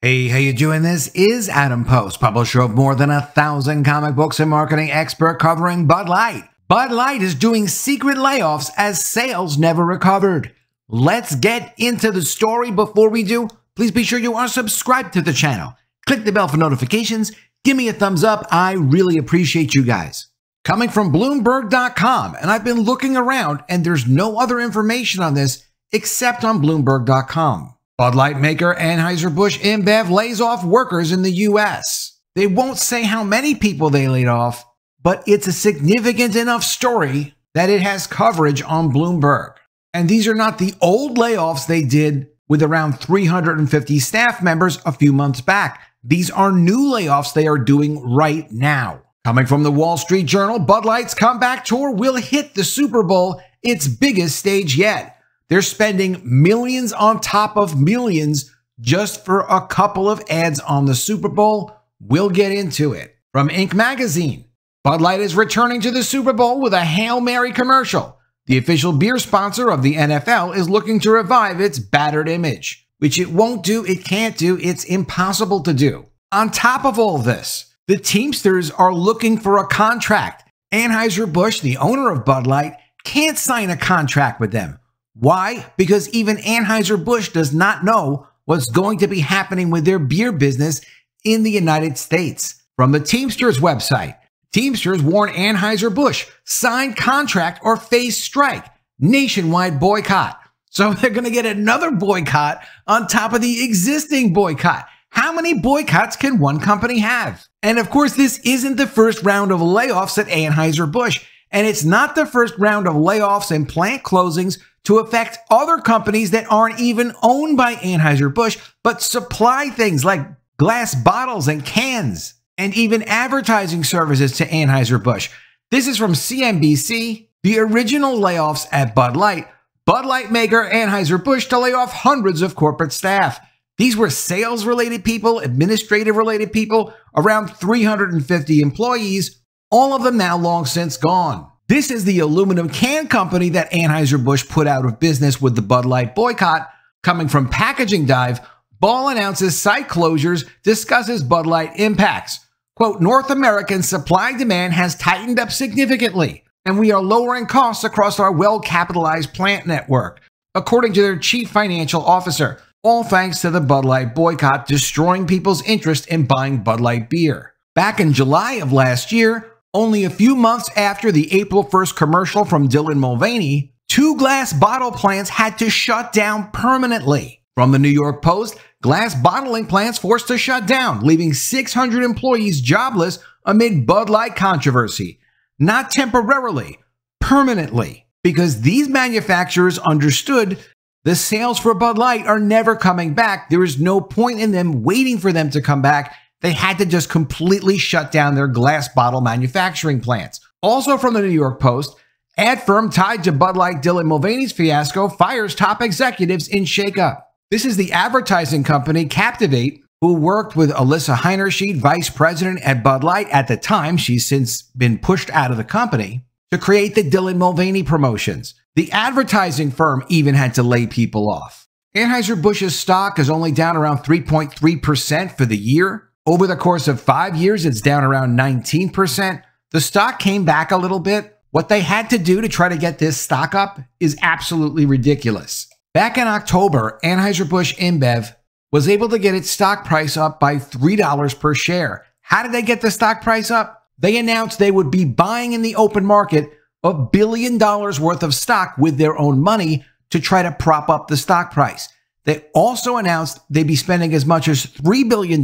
Hey, how you doing? This is Adam Post, publisher of more than 1,000 comic books and marketing expert covering Bud Light. Bud Light is doing secret layoffs as sales never recovered. Let's get into the story. Before we do, please be sure you are subscribed to the channel. Click the bell for notifications. Give me a thumbs up. I really appreciate you guys. Coming from Bloomberg.com, and I've been looking around and there's no other information on this except on Bloomberg.com. Bud Light maker Anheuser-Busch InBev lays off workers in the U.S. They won't say how many people they laid off, but it's a significant enough story that it has coverage on Bloomberg. And these are not the old layoffs they did with around 350 staff members a few months back. These are new layoffs they are doing right now. Coming from the Wall Street Journal, Bud Light's comeback tour will hit the Super Bowl, its biggest stage yet. They're spending millions on top of millions just for a couple of ads on the Super Bowl. We'll get into it. From Inc. magazine, Bud Light is returning to the Super Bowl with a Hail Mary commercial. The official beer sponsor of the NFL is looking to revive its battered image, which it won't do, it can't do, it's impossible to do. On top of all this, the Teamsters are looking for a contract. Anheuser-Busch, the owner of Bud Light, can't sign a contract with them. Why? Because even Anheuser-Busch does not know what's going to be happening with their beer business in the United States. From the Teamsters website, Teamsters warn Anheuser-Busch, sign contract or face strike, nationwide boycott. So they're going to get another boycott on top of the existing boycott. How many boycotts can one company have? And of course, this isn't the first round of layoffs at Anheuser-Busch, and it's not the first round of layoffs and plant closings to affect other companies that aren't even owned by Anheuser-Busch, but supply things like glass bottles and cans, and even advertising services to Anheuser-Busch. This is from CNBC. The original layoffs at Bud Light maker Anheuser-Busch to lay off hundreds of corporate staff. These were sales-related people, administrative-related people, around 350 employees, all of them now long since gone. This is the aluminum can company that Anheuser-Busch put out of business with the Bud Light boycott. Coming from Packaging Dive, Ball announces site closures, discusses Bud Light impacts. Quote, North American supply demand has tightened up significantly, and we are lowering costs across our well-capitalized plant network, according to their chief financial officer, all thanks to the Bud Light boycott destroying people's interest in buying Bud Light beer. Back in July of last year, only a few months after the April 1st commercial from Dylan Mulvaney, 2 glass bottle plants had to shut down permanently. From the New York Post, glass bottling plants forced to shut down, leaving 600 employees jobless amid Bud Light controversy. Not temporarily, permanently, because these manufacturers understood the sales for Bud Light are never coming back. There is no point in them waiting for them to come back. They had to just completely shut down their glass bottle manufacturing plants. Also from the New York Post, ad firm tied to Bud Light Dylan Mulvaney's fiasco fires top executives in shakeup. This is the advertising company Captivate, who worked with Alyssa Heinerschied, vice president at Bud Light at the time. She's since been pushed out of the company to create the Dylan Mulvaney promotions. The advertising firm even had to lay people off. Anheuser-Busch's stock is only down around 3.3% for the year. Over the course of 5 years, it's down around 19%. The stock came back a little bit. What they had to do to try to get this stock up is absolutely ridiculous. Back in October, Anheuser-Busch InBev was able to get its stock price up by $3 per share. How did they get the stock price up? They announced they would be buying in the open market $1 billion worth of stock with their own money to try to prop up the stock price. They also announced they'd be spending as much as $3 billion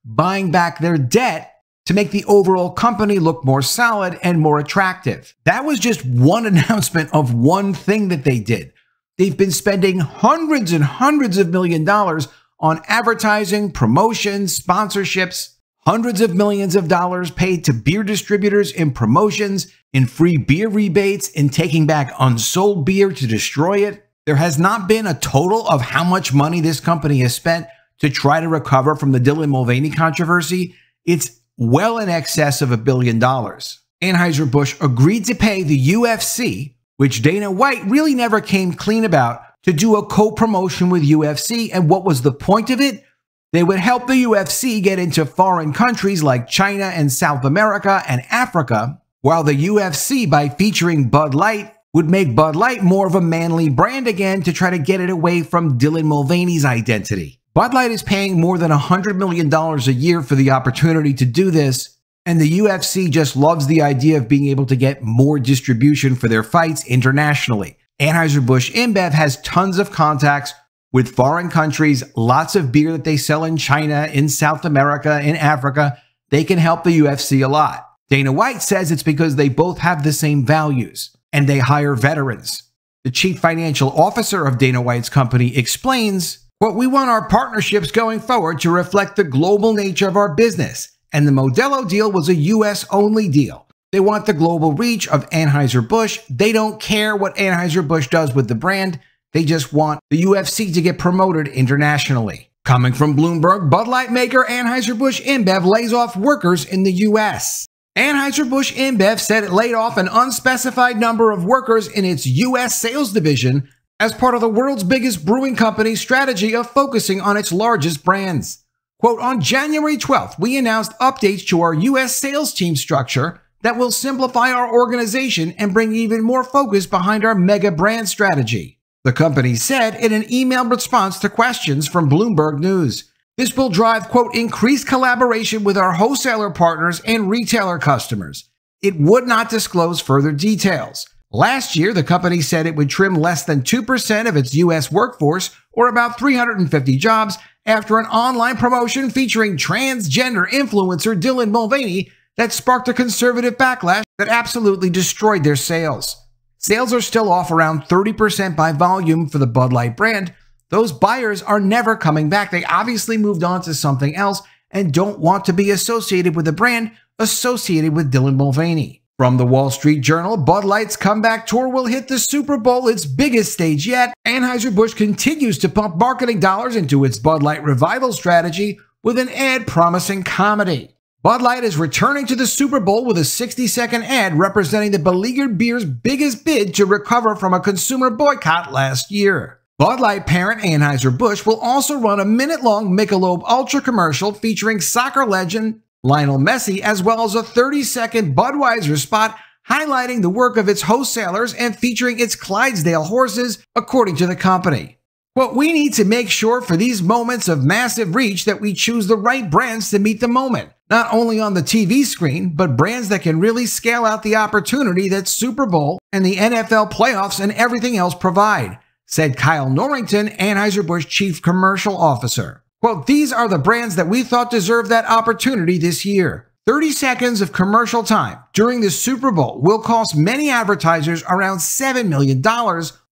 buying back their debt to make the overall company look more solid and more attractive. That was just one announcement of one thing that they did. They've been spending hundreds and hundreds of million dollars on advertising, promotions, sponsorships, hundreds of millions of dollars paid to beer distributors in promotions, in free beer rebates, in taking back unsold beer to destroy it. There has not been a total of how much money this company has spent to try to recover from the Dylan Mulvaney controversy. It's well in excess of $1 billion. Anheuser-Busch agreed to pay the UFC, which Dana White really never came clean about, to do a co-promotion with UFC. And what was the point of it? They would help the UFC get into foreign countries like China and South America and Africa, while the UFC, by featuring Bud Light, would make Bud Light more of a manly brand again to try to get it away from Dylan Mulvaney's identity. Bud Light is paying more than $100 million a year for the opportunity to do this, and the UFC just loves the idea of being able to get more distribution for their fights internationally. Anheuser-Busch InBev has tons of contacts with foreign countries, lots of beer that they sell in China, in South America, in Africa. They can help the UFC a lot. Dana White says it's because they both have the same values, and they hire veterans. The chief financial officer of Dana White's company explains, quote, "We want our partnerships going forward to reflect the global nature of our business, and the Modelo deal was a US-only deal. They want the global reach of Anheuser-Busch. They don't care what Anheuser-Busch does with the brand. They just want the UFC to get promoted internationally." Coming from Bloomberg, Bud Light maker Anheuser-Busch InBev lays off workers in the U.S. Anheuser-Busch InBev said it laid off an unspecified number of workers in its U.S. sales division as part of the world's biggest brewing company's strategy of focusing on its largest brands. Quote, "On January 12th, we announced updates to our U.S. sales team structure that will simplify our organization and bring even more focus behind our mega brand strategy," the company said in an email response to questions from Bloomberg News. "This will drive, quote, increased collaboration with our wholesaler partners and retailer customers." It would not disclose further details. Last year, the company said it would trim less than 2% of its U.S. workforce, or about 350 jobs, after an online promotion featuring transgender influencer Dylan Mulvaney that sparked a conservative backlash that absolutely destroyed their sales. Sales are still off around 30% by volume for the Bud Light brand. Those buyers are never coming back. They obviously moved on to something else and don't want to be associated with a brand associated with Dylan Mulvaney. From the Wall Street Journal, Bud Light's comeback tour will hit the Super Bowl, its biggest stage yet. Anheuser-Busch continues to pump marketing dollars into its Bud Light revival strategy with an ad promising comedy. Bud Light is returning to the Super Bowl with a 60-second ad representing the beleaguered beer's biggest bid to recover from a consumer boycott last year. Bud Light parent Anheuser-Busch will also run a minute-long Michelob Ultra commercial featuring soccer legend Lionel Messi, as well as a 30-second Budweiser spot highlighting the work of its wholesalers and featuring its Clydesdale horses, according to the company. Quote, "We need to make sure for these moments of massive reach that we choose the right brands to meet the moment, not only on the TV screen, but brands that can really scale out the opportunity that Super Bowl and the NFL playoffs and everything else provide," said Kyle Norrington, Anheuser-Busch Chief Commercial Officer. Quote, "These are the brands that we thought deserved that opportunity this year. 30 seconds of commercial time during the Super Bowl will cost many advertisers around $7 million,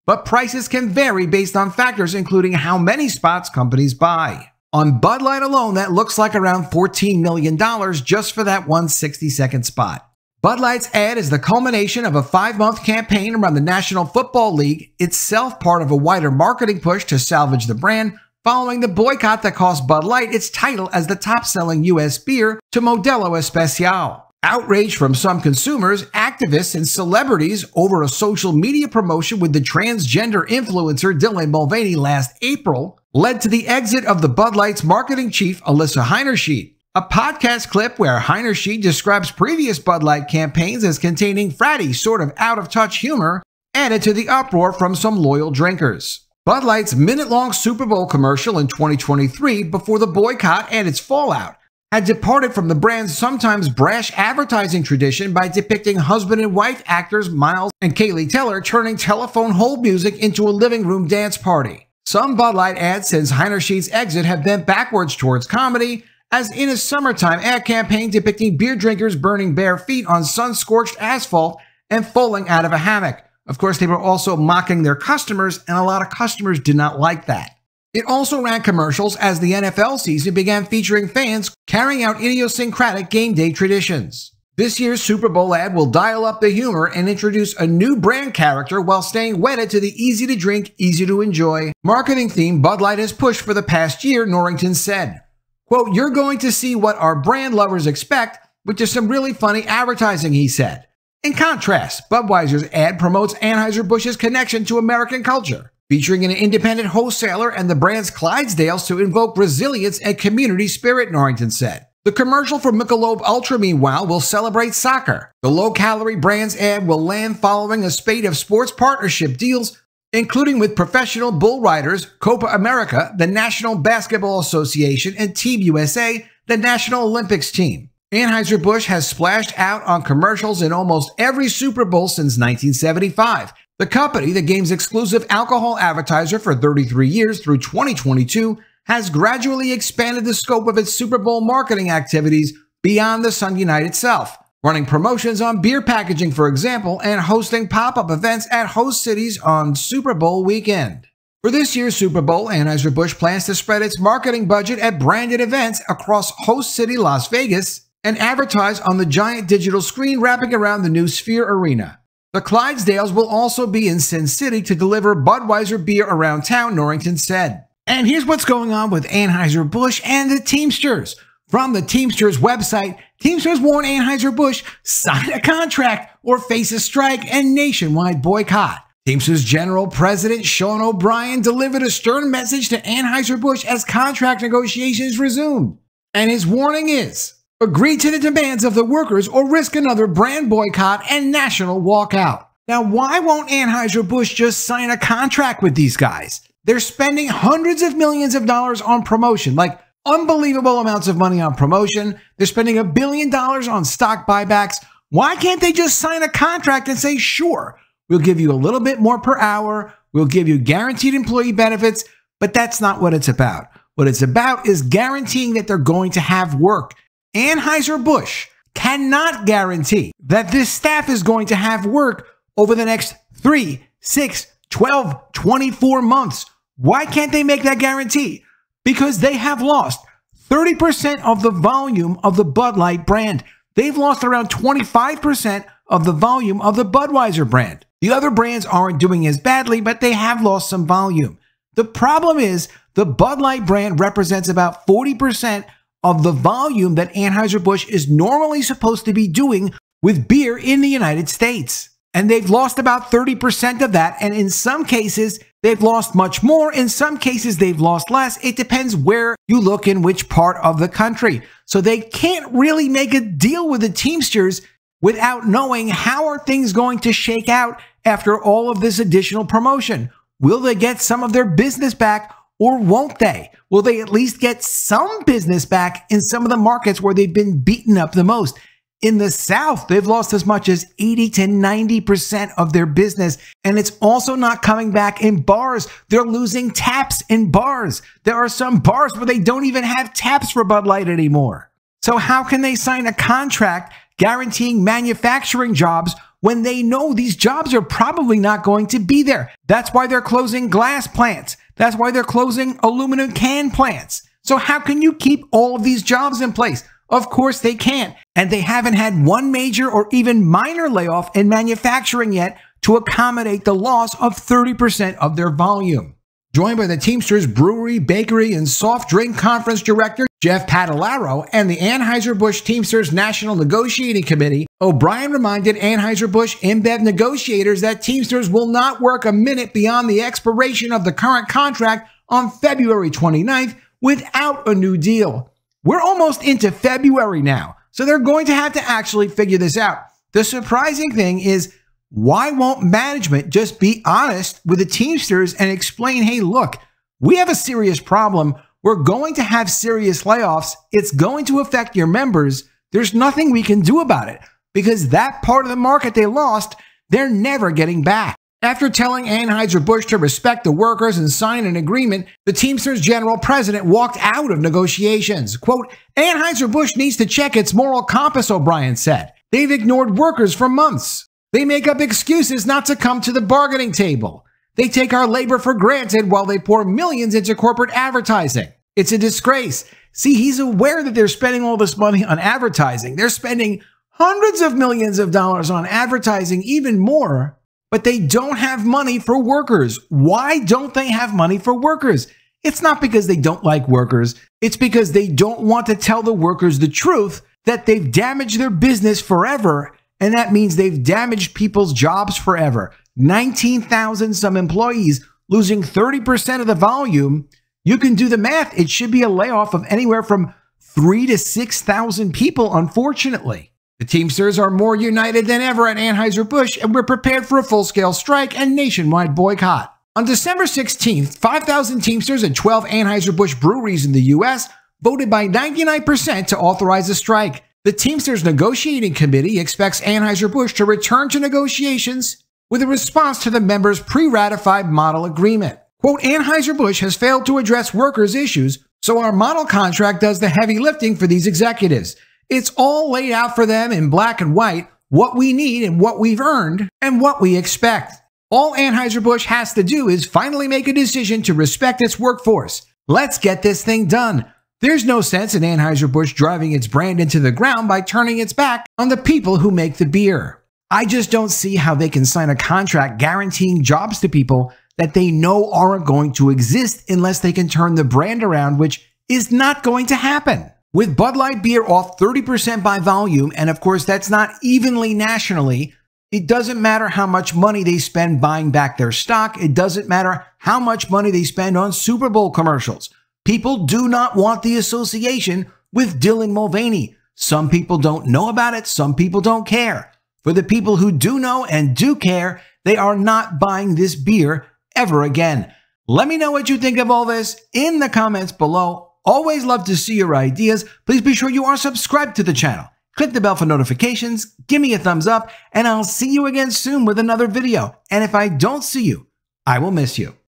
but prices can vary based on factors including how many spots companies buy. On Bud Light alone, that looks like around $14 million just for that one 60-second spot." Bud Light's ad is the culmination of a 5-month campaign around the National Football League, itself part of a wider marketing push to salvage the brand, following the boycott that cost Bud Light its title as the top-selling U.S. beer to Modelo Especial. Outrage from some consumers, activists, and celebrities over a social media promotion with the transgender influencer Dylan Mulvaney last April led to the exit of the Bud Light's marketing chief, Alyssa Heinersheet. A podcast clip where Heinersheet describes previous Bud Light campaigns as containing fratty, sort of out-of-touch humor added to the uproar from some loyal drinkers. Bud Light's minute-long Super Bowl commercial in 2023, before the boycott and its fallout, had departed from the brand's sometimes brash advertising tradition by depicting husband and wife actors Miles and Kaylee Teller turning telephone hold music into a living room dance party. Some Bud Light ads since Heinersheet's exit have bent backwards towards comedy, as in a summertime ad campaign depicting beer drinkers burning bare feet on sun-scorched asphalt and falling out of a hammock. Of course, they were also mocking their customers, and a lot of customers did not like that. It also ran commercials as the NFL season began featuring fans carrying out idiosyncratic game day traditions. This year's Super Bowl ad will dial up the humor and introduce a new brand character while staying wedded to the easy-to-drink, easy-to-enjoy marketing theme Bud Light has pushed for the past year, Norrington said. Quote, "You're going to see what our brand lovers expect, which is some really funny advertising," he said. In contrast, Budweiser's ad promotes Anheuser-Busch's connection to American culture. featuring an independent wholesaler and the brand's Clydesdales to invoke resilience and community spirit, Norrington said. The commercial for Michelob Ultra, meanwhile, will celebrate soccer. The low-calorie brand's ad will land following a spate of sports partnership deals, including with professional bull riders, Copa America, the National Basketball Association, and Team USA, the National Olympics team. Anheuser-Busch has splashed out on commercials in almost every Super Bowl since 1975. The company, the game's exclusive alcohol advertiser for 33 years through 2022, has gradually expanded the scope of its Super Bowl marketing activities beyond the Sunday night itself, running promotions on beer packaging, for example, and hosting pop-up events at host cities on Super Bowl weekend. For this year's Super Bowl, Anheuser-Busch plans to spread its marketing budget at branded events across host city Las Vegas and advertise on the giant digital screen wrapping around the new Sphere Arena. The Clydesdales will also be in Sin City to deliver Budweiser beer around town, Norrington said. And here's what's going on with Anheuser-Busch and the Teamsters. From the Teamsters website, Teamsters warn Anheuser-Busch, sign a contract or face a strike and nationwide boycott. Teamsters General President Sean O'Brien delivered a stern message to Anheuser-Busch as contract negotiations resumed. And his warning is, agree to the demands of the workers or risk another brand boycott and national walkout. Now, why won't Anheuser-Busch just sign a contract with these guys? They're spending hundreds of millions of dollars on promotion, like unbelievable amounts of money on promotion. They're spending $1 billion on stock buybacks. Why can't they just sign a contract and say, sure, we'll give you a little bit more per hour, we'll give you guaranteed employee benefits, but that's not what it's about. What it's about is guaranteeing that they're going to have work. Anheuser-Busch cannot guarantee that this staff is going to have work over the next 3, 6, 12, 24 months. Why can't they make that guarantee? Because they have lost 30% of the volume of the Bud Light brand. They've lost around 25% of the volume of the Budweiser brand. The other brands aren't doing as badly, but they have lost some volume. The problem is the Bud Light brand represents about 40% of the volume that Anheuser-Busch is normally supposed to be doing with beer in the United States. And they've lost about 30% of that. And in some cases, they've lost much more. In some cases, they've lost less. It depends where you look in which part of the country. So they can't really make a deal with the Teamsters without knowing how are things going to shake out after all of this additional promotion. Will they get some of their business back or won't they? Will they at least get some business back in some of the markets where they've been beaten up the most? In the South, they've lost as much as 80 to 90% of their business, and it's also not coming back in bars. They're losing taps in bars. There are some bars where they don't even have taps for Bud Light anymore. So how can they sign a contract guaranteeing manufacturing jobs when they know these jobs are probably not going to be there? That's why they're closing glass plants. That's why they're closing aluminum can plants. So how can you keep all of these jobs in place? Of course they can't. And they haven't had one major or even minor layoff in manufacturing yet to accommodate the loss of 30% of their volume. Joined by the Teamsters Brewery, Bakery, and Soft Drink Conference Director Jeff Padalaro and the Anheuser-Busch Teamsters National Negotiating Committee, O'Brien reminded Anheuser-Busch InBev negotiators that Teamsters will not work a minute beyond the expiration of the current contract on February 29th without a new deal. We're almost into February now, so they're going to have to actually figure this out. The surprising thing is, why won't management just be honest with the Teamsters and explain, hey, look, we have a serious problem. We're going to have serious layoffs. It's going to affect your members. There's nothing we can do about it because that part of the market they lost, they're never getting back. After telling Anheuser-Busch to respect the workers and sign an agreement, the Teamsters General President walked out of negotiations. Quote, Anheuser-Busch needs to check its moral compass, O'Brien said. They've ignored workers for months. They make up excuses not to come to the bargaining table. They take our labor for granted while they pour millions into corporate advertising. It's a disgrace. See, he's aware that they're spending all this money on advertising. They're spending hundreds of millions of dollars on advertising, even more. But they don't have money for workers. Why don't they have money for workers? It's not because they don't like workers. It's because they don't want to tell the workers the truth that they've damaged their business forever. And that means they've damaged people's jobs forever. 19,000 some employees losing 30% of the volume, you can do the math. It should be a layoff of anywhere from 3,000 to 6,000 people, unfortunately. The Teamsters are more united than ever at Anheuser-Busch, and we're prepared for a full-scale strike and nationwide boycott. On December 16th, 5,000 Teamsters and 12 Anheuser-Busch breweries in the U.S. voted by 99% to authorize a strike. The Teamsters Negotiating Committee expects Anheuser-Busch to return to negotiations with a response to the members' pre-ratified model agreement. Quote, Anheuser-Busch has failed to address workers' issues, so our model contract does the heavy lifting for these executives. It's all laid out for them in black and white, what we need and what we've earned and what we expect. All Anheuser-Busch has to do is finally make a decision to respect its workforce. Let's get this thing done. There's no sense in Anheuser-Busch driving its brand into the ground by turning its back on the people who make the beer. I just don't see how they can sign a contract guaranteeing jobs to people that they know aren't going to exist unless they can turn the brand around, which is not going to happen. With Bud Light beer off 30% by volume, and of course that's not evenly nationally, it doesn't matter how much money they spend buying back their stock. It doesn't matter how much money they spend on Super Bowl commercials. People do not want the association with Dylan Mulvaney. Some people don't know about it. Some people don't care. For the people who do know and do care, they are not buying this beer ever again. Let me know what you think of all this in the comments below. Always love to see your ideas. Please be sure you are subscribed to the channel. Click the bell for notifications, give me a thumbs up, and I'll see you again soon with another video. And if I don't see you, I will miss you.